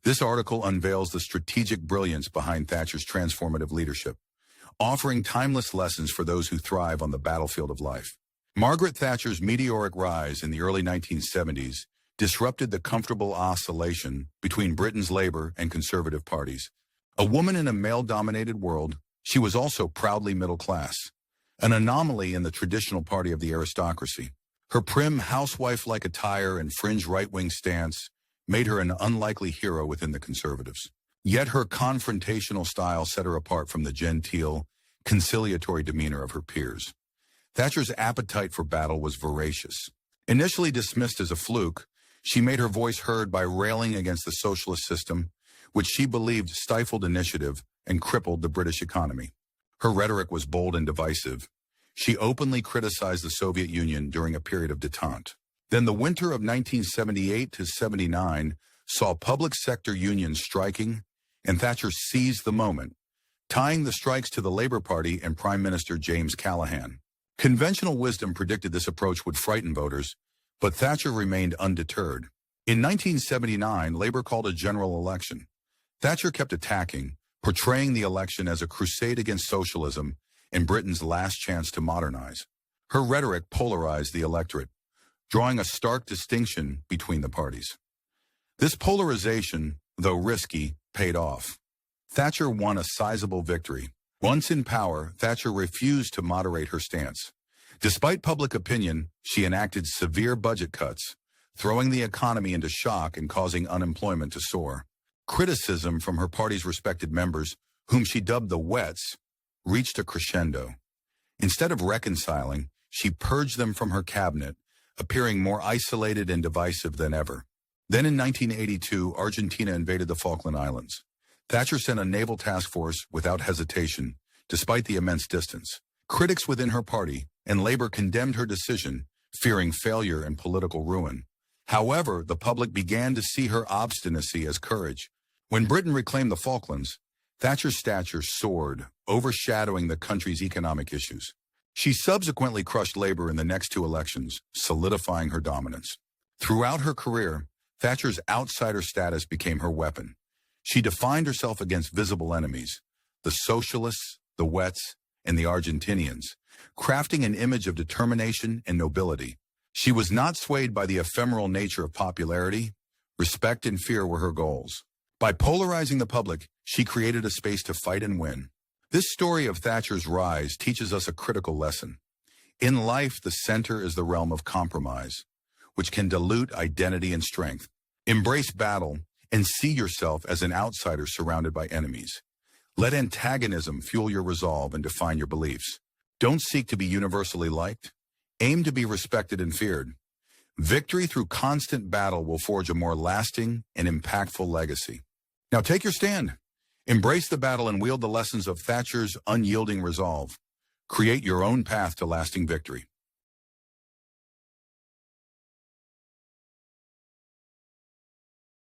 This article unveils the strategic brilliance behind Thatcher's transformative leadership, offering timeless lessons for those who thrive on the battlefield of life. Margaret Thatcher's meteoric rise in the early 1970s disrupted the comfortable oscillation between Britain's Labour and Conservative parties. A woman in a male-dominated world, she was also proudly middle class, an anomaly in the traditional party of the aristocracy. Her prim housewife-like attire and fringe right-wing stance made her an unlikely hero within the Conservatives. Yet her confrontational style set her apart from the genteel, conciliatory demeanor of her peers. Thatcher's appetite for battle was voracious. Initially dismissed as a fluke, she made her voice heard by railing against the socialist system, which she believed stifled initiative and crippled the British economy. Her rhetoric was bold and divisive. She openly criticized the Soviet Union during a period of détente. Then the winter of 1978 to 79 saw public sector unions striking, and Thatcher seized the moment, tying the strikes to the Labour Party and Prime Minister James Callaghan. Conventional wisdom predicted this approach would frighten voters, but Thatcher remained undeterred. In 1979, Labour called a general election. Thatcher kept attacking, portraying the election as a crusade against socialism and Britain's last chance to modernize. Her rhetoric polarized the electorate, drawing a stark distinction between the parties. This polarization, though risky, paid off. Thatcher won a sizable victory. Once in power, Thatcher refused to moderate her stance. Despite public opinion, she enacted severe budget cuts, throwing the economy into shock and causing unemployment to soar. Criticism from her party's respected members, whom she dubbed the Wets, reached a crescendo. Instead of reconciling, she purged them from her cabinet, appearing more isolated and divisive than ever. Then in 1982, Argentina invaded the Falkland Islands. Thatcher sent a naval task force without hesitation, despite the immense distance. Critics within her party and Labour condemned her decision, fearing failure and political ruin. However, the public began to see her obstinacy as courage. When Britain reclaimed the Falklands, Thatcher's stature soared, overshadowing the country's economic issues. She subsequently crushed Labour in the next two elections, solidifying her dominance. Throughout her career, Thatcher's outsider status became her weapon. She defined herself against visible enemies, the socialists, the Wets, and the Argentinians, crafting an image of determination and nobility. She was not swayed by the ephemeral nature of popularity. Respect and fear were her goals. By polarizing the public, she created a space to fight and win. This story of Thatcher's rise teaches us a critical lesson. In life, the center is the realm of compromise, which can dilute identity and strength. Embrace battle and see yourself as an outsider surrounded by enemies. Let antagonism fuel your resolve and define your beliefs. Don't seek to be universally liked. Aim to be respected and feared. Victory through constant battle will forge a more lasting and impactful legacy. Now take your stand. Embrace the battle and wield the lessons of Thatcher's unyielding resolve. Create your own path to lasting victory.